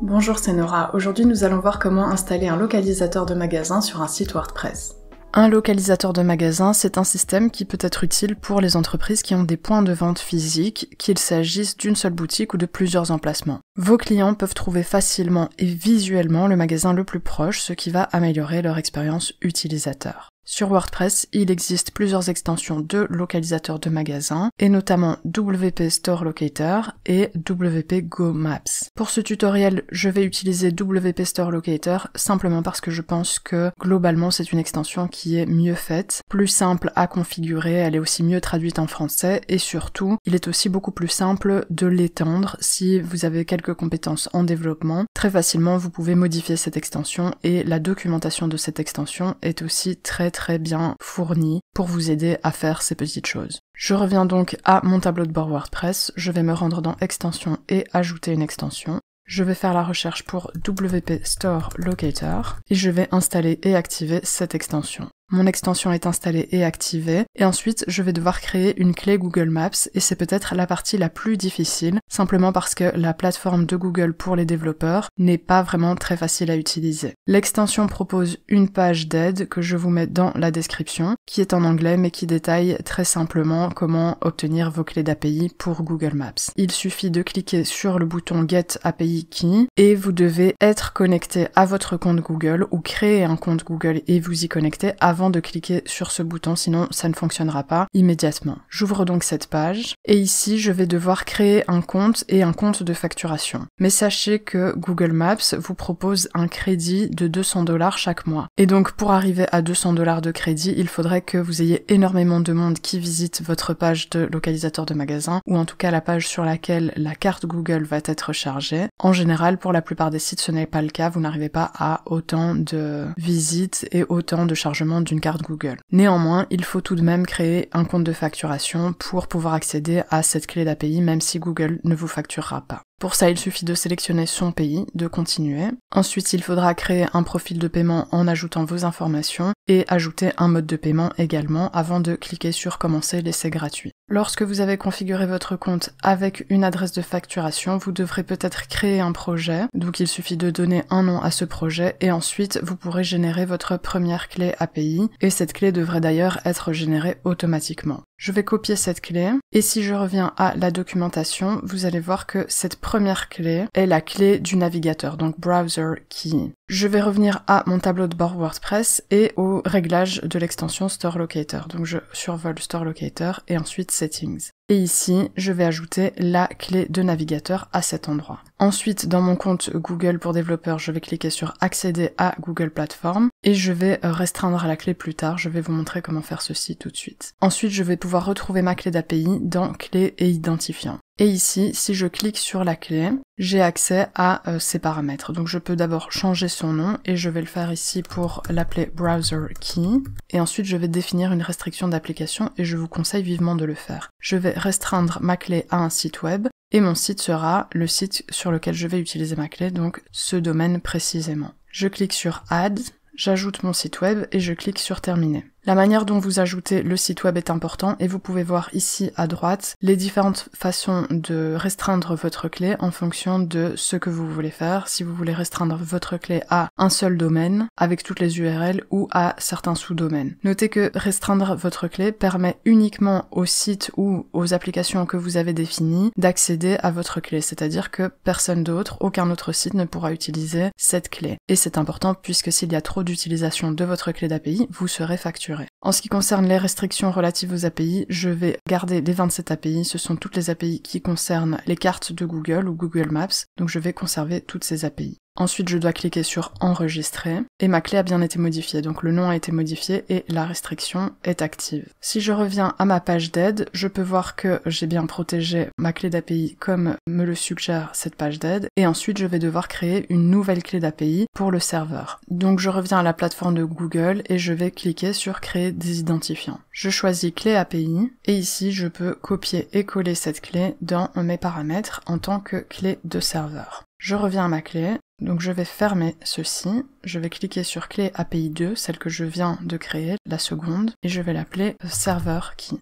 Bonjour, c'est Nora. Aujourd'hui, nous allons voir comment installer un localisateur de magasin sur un site WordPress. Un localisateur de magasin, c'est un système qui peut être utile pour les entreprises qui ont des points de vente physiques, qu'il s'agisse d'une seule boutique ou de plusieurs emplacements. Vos clients peuvent trouver facilement et visuellement le magasin le plus proche, ce qui va améliorer leur expérience utilisateur. Sur WordPress, il existe plusieurs extensions de localisateurs de magasins, et notamment WP Store Locator et WP Go Maps. Pour ce tutoriel, je vais utiliser WP Store Locator simplement parce que je pense que globalement c'est une extension qui est mieux faite, plus simple à configurer, elle est aussi mieux traduite en français, et surtout, il est aussi beaucoup plus simple de l'étendre si vous avez quelques compétences en développement. Très facilement, vous pouvez modifier cette extension, et la documentation de cette extension est aussi très bien fourni pour vous aider à faire ces petites choses. Je reviens donc à mon tableau de bord WordPress, je vais me rendre dans Extensions et ajouter une extension. Je vais faire la recherche pour WP Store Locator et je vais installer et activer cette extension. Mon extension est installée et activée, et ensuite je vais devoir créer une clé Google Maps, et c'est peut-être la partie la plus difficile, simplement parce que la plateforme de Google pour les développeurs n'est pas vraiment très facile à utiliser. L'extension propose une page d'aide que je vous mets dans la description, qui est en anglais mais qui détaille très simplement comment obtenir vos clés d'API pour Google Maps. Il suffit de cliquer sur le bouton Get API Key, et vous devez être connecté à votre compte Google, ou créer un compte Google et vous y connecter avant de cliquer sur ce bouton, sinon ça ne fonctionnera pas immédiatement. J'ouvre donc cette page, et ici je vais devoir créer un compte et un compte de facturation. Mais sachez que Google Maps vous propose un crédit de 200$ chaque mois. Et donc pour arriver à 200$ de crédit, il faudrait que vous ayez énormément de monde qui visite votre page de localisateur de magasin, ou en tout cas la page sur laquelle la carte Google va être chargée. En général, pour la plupart des sites, ce n'est pas le cas, vous n'arrivez pas à autant de visites et autant de chargements d'une carte Google. Néanmoins, il faut tout de même créer un compte de facturation pour pouvoir accéder à cette clé d'API, même si Google ne vous facturera pas. Pour ça, il suffit de sélectionner son pays, de continuer. Ensuite, il faudra créer un profil de paiement en ajoutant vos informations et ajouter un mode de paiement également avant de cliquer sur commencer l'essai gratuit. Lorsque vous avez configuré votre compte avec une adresse de facturation, vous devrez peut-être créer un projet. Donc il suffit de donner un nom à ce projet et ensuite vous pourrez générer votre première clé API, et cette clé devrait d'ailleurs être générée automatiquement. Je vais copier cette clé, et si je reviens à la documentation, vous allez voir que cette première clé est la clé du navigateur, donc Browser Key. Je vais revenir à mon tableau de bord WordPress et au réglage de l'extension Store Locator. Donc je survole Store Locator et ensuite Settings. Et ici, je vais ajouter la clé de navigateur à cet endroit. Ensuite, dans mon compte Google pour développeurs, je vais cliquer sur accéder à Google Platform et je vais restreindre la clé plus tard. Je vais vous montrer comment faire ceci tout de suite. Ensuite, je vais pouvoir retrouver ma clé d'API dans clé et identifiant. Et ici, si je clique sur la clé, j'ai accès à ces paramètres. Donc je peux d'abord changer son nom, et je vais le faire ici pour l'appeler Browser Key. Et ensuite, je vais définir une restriction d'application, et je vous conseille vivement de le faire. Je vais restreindre ma clé à un site web, et mon site sera le site sur lequel je vais utiliser ma clé, donc ce domaine précisément. Je clique sur Add, j'ajoute mon site web, et je clique sur Terminer. La manière dont vous ajoutez le site web est important, et vous pouvez voir ici à droite les différentes façons de restreindre votre clé en fonction de ce que vous voulez faire. Si vous voulez restreindre votre clé à un seul domaine avec toutes les URL ou à certains sous-domaines. Notez que restreindre votre clé permet uniquement aux sites ou aux applications que vous avez définies d'accéder à votre clé, c'est-à-dire que personne d'autre, aucun autre site ne pourra utiliser cette clé. Et c'est important puisque s'il y a trop d'utilisation de votre clé d'API, vous serez facturé. En ce qui concerne les restrictions relatives aux API, je vais garder les 27 API, ce sont toutes les API qui concernent les cartes de Google ou Google Maps, donc je vais conserver toutes ces API. Ensuite, je dois cliquer sur enregistrer et ma clé a bien été modifiée, donc le nom a été modifié et la restriction est active. Si je reviens à ma page d'aide, je peux voir que j'ai bien protégé ma clé d'API comme me le suggère cette page d'aide, et ensuite je vais devoir créer une nouvelle clé d'API pour le serveur. Donc je reviens à la plateforme de Google et je vais cliquer sur créer des identifiants. Je choisis clé API et ici je peux copier et coller cette clé dans mes paramètres en tant que clé de serveur. Je reviens à ma clé, donc je vais fermer ceci, je vais cliquer sur clé API 2, celle que je viens de créer, la seconde, et je vais l'appeler serveur key.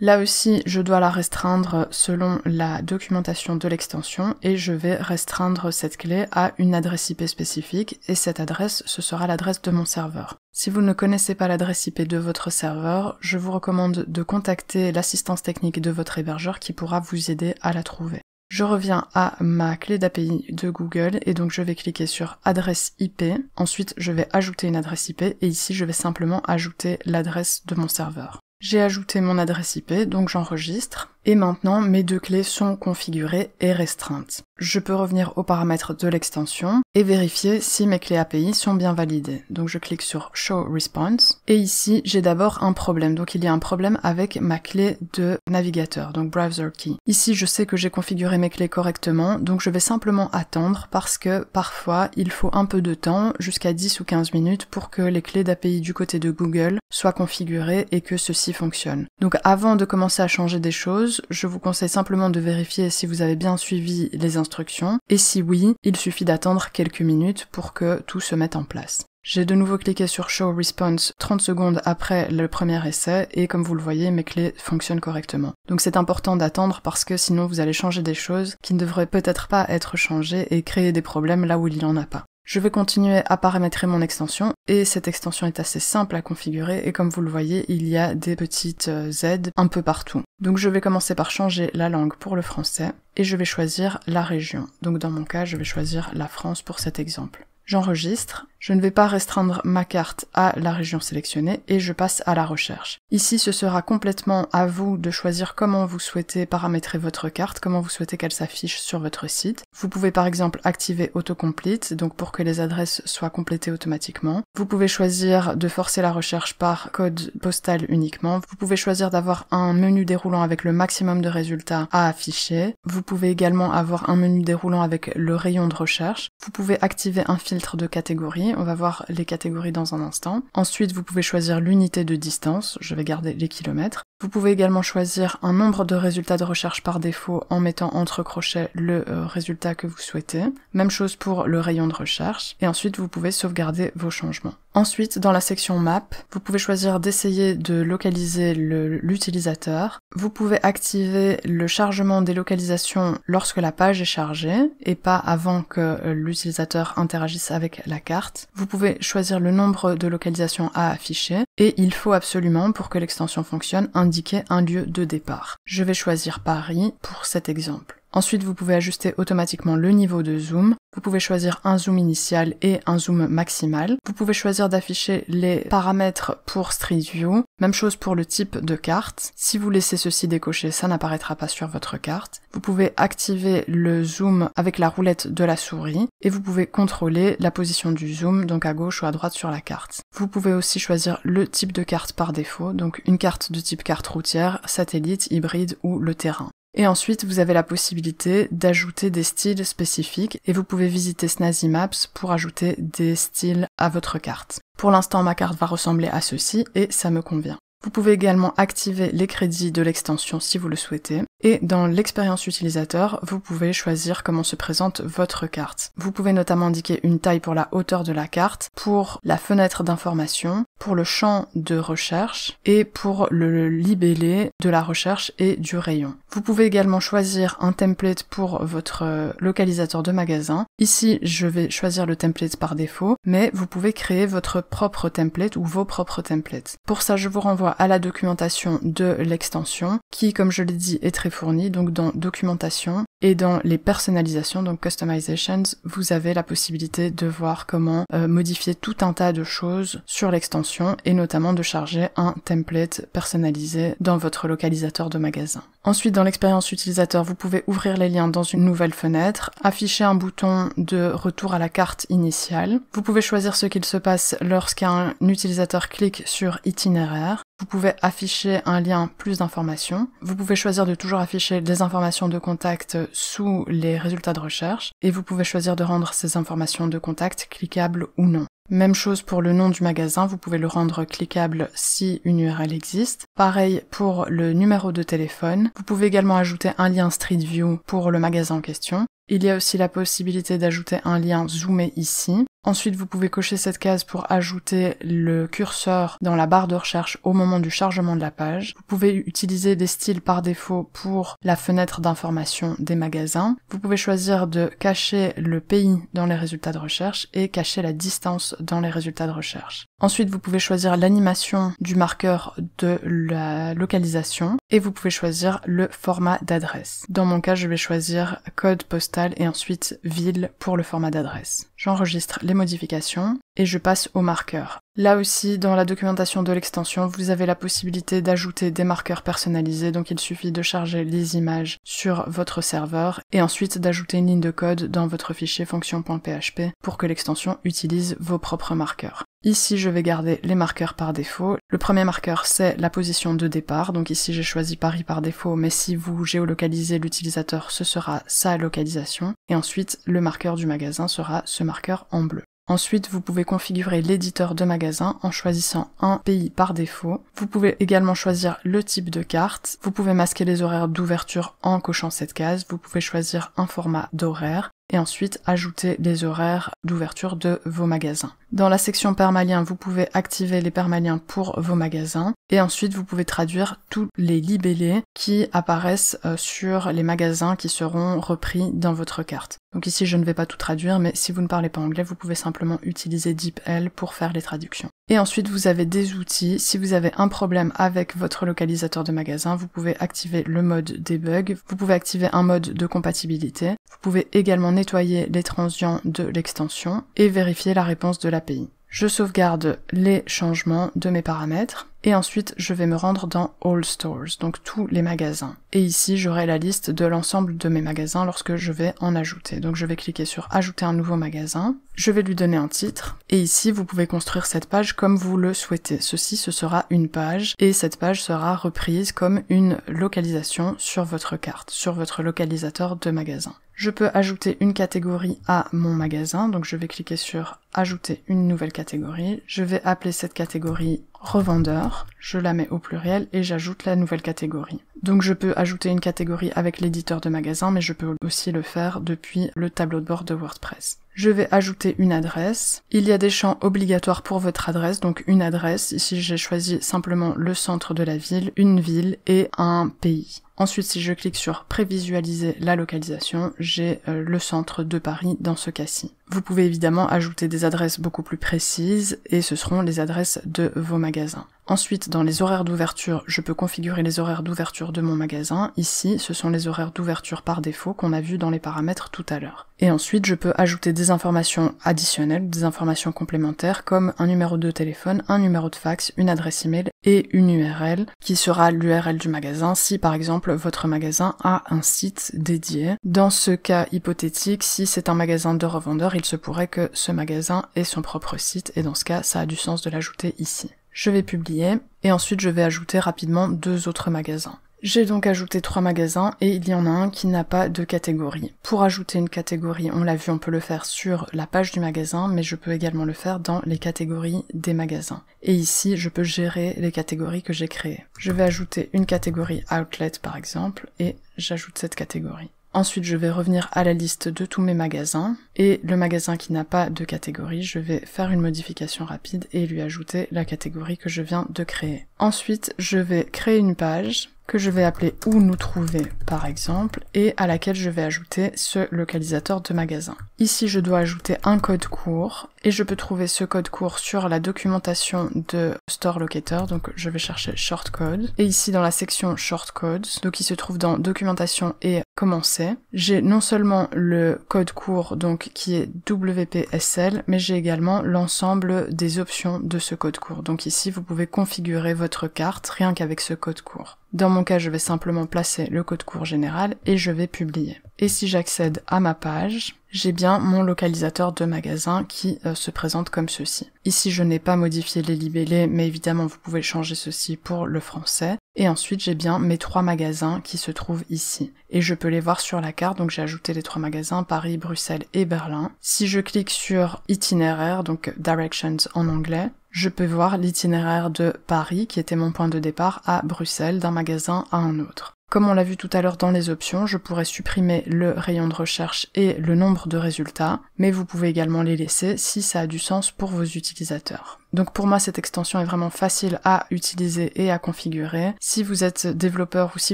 Là aussi, je dois la restreindre selon la documentation de l'extension et je vais restreindre cette clé à une adresse IP spécifique et cette adresse, ce sera l'adresse de mon serveur. Si vous ne connaissez pas l'adresse IP de votre serveur, je vous recommande de contacter l'assistance technique de votre hébergeur qui pourra vous aider à la trouver. Je reviens à ma clé d'API de Google et donc je vais cliquer sur adresse IP, ensuite je vais ajouter une adresse IP et ici je vais simplement ajouter l'adresse de mon serveur. J'ai ajouté mon adresse IP, donc j'enregistre, et maintenant mes deux clés sont configurées et restreintes. Je peux revenir aux paramètres de l'extension et vérifier si mes clés API sont bien validées. Donc je clique sur Show Response, et ici j'ai d'abord un problème, donc il y a un problème avec ma clé de navigateur, donc Browser Key. Ici je sais que j'ai configuré mes clés correctement, donc je vais simplement attendre parce que parfois il faut un peu de temps, jusqu'à 10 ou 15 minutes, pour que les clés d'API du côté de Google soient configurées et que ceci fonctionne. Donc avant de commencer à changer des choses, je vous conseille simplement de vérifier si vous avez bien suivi les instructions, et si oui, il suffit d'attendre quelques minutes pour que tout se mette en place. J'ai de nouveau cliqué sur Show Response 30 secondes après le premier essai, et comme vous le voyez, mes clés fonctionnent correctement. Donc c'est important d'attendre parce que sinon vous allez changer des choses qui ne devraient peut-être pas être changées et créer des problèmes là où il n'y en a pas. Je vais continuer à paramétrer mon extension et cette extension est assez simple à configurer et comme vous le voyez, il y a des petites aides un peu partout. Donc je vais commencer par changer la langue pour le français et je vais choisir la région. Donc dans mon cas, je vais choisir la France pour cet exemple. J'enregistre, je ne vais pas restreindre ma carte à la région sélectionnée et je passe à la recherche. Ici, ce sera complètement à vous de choisir comment vous souhaitez paramétrer votre carte, comment vous souhaitez qu'elle s'affiche sur votre site. Vous pouvez par exemple activer Autocomplete, donc pour que les adresses soient complétées automatiquement. Vous pouvez choisir de forcer la recherche par code postal uniquement. Vous pouvez choisir d'avoir un menu déroulant avec le maximum de résultats à afficher. Vous pouvez également avoir un menu déroulant avec le rayon de recherche. Vous pouvez activer un filtre de catégorie, on va voir les catégories dans un instant. Ensuite, vous pouvez choisir l'unité de distance, je vais garder les kilomètres. Vous pouvez également choisir un nombre de résultats de recherche par défaut en mettant entre crochets le résultat que vous souhaitez. Même chose pour le rayon de recherche. Et ensuite, vous pouvez sauvegarder vos changements. Ensuite, dans la section Map, vous pouvez choisir d'essayer de localiser l'utilisateur. Vous pouvez activer le chargement des localisations lorsque la page est chargée et pas avant que l'utilisateur interagisse avec la carte. Vous pouvez choisir le nombre de localisations à afficher et il faut absolument, pour que l'extension fonctionne, indiquer un lieu de départ. Je vais choisir Paris pour cet exemple. Ensuite, vous pouvez ajuster automatiquement le niveau de zoom. Vous pouvez choisir un zoom initial et un zoom maximal. Vous pouvez choisir d'afficher les paramètres pour Street View. Même chose pour le type de carte. Si vous laissez ceci décoché, ça n'apparaîtra pas sur votre carte. Vous pouvez activer le zoom avec la roulette de la souris et vous pouvez contrôler la position du zoom, donc à gauche ou à droite sur la carte. Vous pouvez aussi choisir le type de carte par défaut, donc une carte de type carte routière, satellite, hybride ou le terrain. Et ensuite, vous avez la possibilité d'ajouter des styles spécifiques et vous pouvez visiter Snazzy Maps pour ajouter des styles à votre carte. Pour l'instant, ma carte va ressembler à ceci et ça me convient. Vous pouvez également activer les crédits de l'extension si vous le souhaitez. Et dans l'expérience utilisateur, vous pouvez choisir comment se présente votre carte. Vous pouvez notamment indiquer une taille pour la hauteur de la carte, pour la fenêtre d'information, pour le champ de recherche et pour le libellé de la recherche et du rayon. Vous pouvez également choisir un template pour votre localisateur de magasin. Ici, je vais choisir le template par défaut, mais vous pouvez créer votre propre template ou vos propres templates. Pour ça, je vous renvoie à la documentation de l'extension qui, comme je l'ai dit, est très fournie. Donc dans documentation et dans les personnalisations, donc customizations, vous avez la possibilité de voir comment modifier tout un tas de choses sur l'extension et notamment de charger un template personnalisé dans votre localisateur de magasin. Ensuite, dans l'expérience utilisateur, vous pouvez ouvrir les liens dans une nouvelle fenêtre, afficher un bouton de retour à la carte initiale. Vous pouvez choisir ce qu'il se passe lorsqu'un utilisateur clique sur itinéraire. Vous pouvez afficher un lien plus d'informations. Vous pouvez choisir de toujours afficher des informations de contact sous les résultats de recherche. Et vous pouvez choisir de rendre ces informations de contact cliquables ou non. Même chose pour le nom du magasin, vous pouvez le rendre cliquable si une URL existe. Pareil pour le numéro de téléphone. Vous pouvez également ajouter un lien Street View pour le magasin en question. Il y a aussi la possibilité d'ajouter un lien zoomé ici. Ensuite, vous pouvez cocher cette case pour ajouter le curseur dans la barre de recherche au moment du chargement de la page. Vous pouvez utiliser des styles par défaut pour la fenêtre d'information des magasins. Vous pouvez choisir de cacher le pays dans les résultats de recherche et cacher la distance dans les résultats de recherche. Ensuite, vous pouvez choisir l'animation du marqueur de la localisation et vous pouvez choisir le format d'adresse. Dans mon cas, je vais choisir code postal et ensuite ville pour le format d'adresse. J'enregistre les modifications et je passe au marqueur. Là aussi, dans la documentation de l'extension, vous avez la possibilité d'ajouter des marqueurs personnalisés, donc il suffit de charger les images sur votre serveur et ensuite d'ajouter une ligne de code dans votre fichier fonction.php pour que l'extension utilise vos propres marqueurs. Ici, je vais garder les marqueurs par défaut. Le premier marqueur, c'est la position de départ. Donc ici, j'ai choisi Paris par défaut, mais si vous géolocalisez l'utilisateur, ce sera sa localisation. Et ensuite, le marqueur du magasin sera ce marqueur en bleu. Ensuite, vous pouvez configurer l'éditeur de magasin en choisissant un pays par défaut. Vous pouvez également choisir le type de carte. Vous pouvez masquer les horaires d'ouverture en cochant cette case. Vous pouvez choisir un format d'horaire et ensuite ajouter les horaires d'ouverture de vos magasins. Dans la section permaliens, vous pouvez activer les permaliens pour vos magasins et ensuite vous pouvez traduire tous les libellés qui apparaissent sur les magasins qui seront repris dans votre carte. Donc ici je ne vais pas tout traduire, mais si vous ne parlez pas anglais, vous pouvez simplement utiliser DeepL pour faire les traductions. Et ensuite vous avez des outils. Si vous avez un problème avec votre localisateur de magasin, vous pouvez activer le mode debug, vous pouvez activer un mode de compatibilité, vous pouvez également nettoyer les transients de l'extension et vérifier la réponse de l'API. Je sauvegarde les changements de mes paramètres et ensuite je vais me rendre dans All Stores, donc tous les magasins. Et ici j'aurai la liste de l'ensemble de mes magasins lorsque je vais en ajouter. Donc je vais cliquer sur ajouter un nouveau magasin, je vais lui donner un titre et ici vous pouvez construire cette page comme vous le souhaitez. Ceci, ce sera une page et cette page sera reprise comme une localisation sur votre carte, sur votre localisateur de magasin. Je peux ajouter une catégorie à mon magasin, donc je vais cliquer sur ajouter une nouvelle catégorie. Je vais appeler cette catégorie revendeur, je la mets au pluriel et j'ajoute la nouvelle catégorie. Donc je peux ajouter une catégorie avec l'éditeur de magasin, mais je peux aussi le faire depuis le tableau de bord de WordPress. Je vais ajouter une adresse. Il y a des champs obligatoires pour votre adresse, donc une adresse. Ici j'ai choisi simplement le centre de la ville, une ville et un pays. Ensuite, si je clique sur prévisualiser la localisation, j'ai le centre de Paris dans ce cas-ci. Vous pouvez évidemment ajouter des adresses beaucoup plus précises et ce seront les adresses de vos magasins. Ensuite, dans les horaires d'ouverture, je peux configurer les horaires d'ouverture de mon magasin. Ici, ce sont les horaires d'ouverture par défaut qu'on a vu dans les paramètres tout à l'heure. Et ensuite, je peux ajouter des informations additionnelles, des informations complémentaires comme un numéro de téléphone, un numéro de fax, une adresse email et une URL qui sera l'URL du magasin si par exemple votre magasin a un site dédié. Dans ce cas hypothétique, si c'est un magasin de revendeur, il se pourrait que ce magasin ait son propre site et dans ce cas, ça a du sens de l'ajouter ici. Je vais publier et ensuite je vais ajouter rapidement 2 autres magasins. J'ai donc ajouté 3 magasins et il y en a un qui n'a pas de catégorie. Pour ajouter une catégorie, on l'a vu, on peut le faire sur la page du magasin, mais je peux également le faire dans les catégories des magasins. Et ici, je peux gérer les catégories que j'ai créées. Je vais ajouter une catégorie Outlet par exemple et j'ajoute cette catégorie. Ensuite, je vais revenir à la liste de tous mes magasins et le magasin qui n'a pas de catégorie, je vais faire une modification rapide et lui ajouter la catégorie que je viens de créer. Ensuite, je vais créer une page que je vais appeler Où nous trouver par exemple et à laquelle je vais ajouter ce localisateur de magasin. Ici, je dois ajouter un code court et je peux trouver ce code court sur la documentation de Store Locator, donc je vais chercher shortcode. Et ici dans la section shortcodes, donc qui se trouve dans documentation et commencer, j'ai non seulement le code court donc qui est WPSL, mais j'ai également l'ensemble des options de ce code court. Donc ici vous pouvez configurer votre carte rien qu'avec ce code court. Dans mon cas, je vais simplement placer le code court général et je vais publier. Et si j'accède à ma page, j'ai bien mon localisateur de magasin qui se présente comme ceci. Ici, je n'ai pas modifié les libellés, mais évidemment, vous pouvez changer ceci pour le français. Et ensuite, j'ai bien mes 3 magasins qui se trouvent ici. Et je peux les voir sur la carte, donc j'ai ajouté les 3 magasins, Paris, Bruxelles et Berlin. Si je clique sur itinéraire, donc directions en anglais, je peux voir l'itinéraire de Paris, qui était mon point de départ, à Bruxelles, d'un magasin à un autre. Comme on l'a vu tout à l'heure dans les options, je pourrais supprimer le rayon de recherche et le nombre de résultats, mais vous pouvez également les laisser si ça a du sens pour vos utilisateurs. Donc pour moi, cette extension est vraiment facile à utiliser et à configurer. Si vous êtes développeur ou si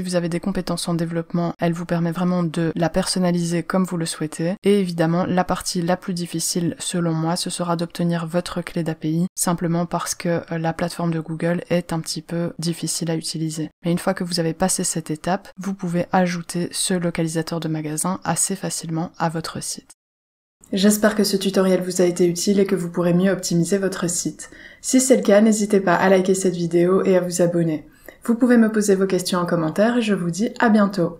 vous avez des compétences en développement, elle vous permet vraiment de la personnaliser comme vous le souhaitez. Et évidemment, la partie la plus difficile, selon moi, ce sera d'obtenir votre clé d'API, simplement parce que la plateforme de Google est un petit peu difficile à utiliser. Mais une fois que vous avez passé cette étape, vous pouvez ajouter ce localisateur de magasin assez facilement à votre site. J'espère que ce tutoriel vous a été utile et que vous pourrez mieux optimiser votre site. Si c'est le cas, n'hésitez pas à liker cette vidéo et à vous abonner. Vous pouvez me poser vos questions en commentaire et je vous dis à bientôt.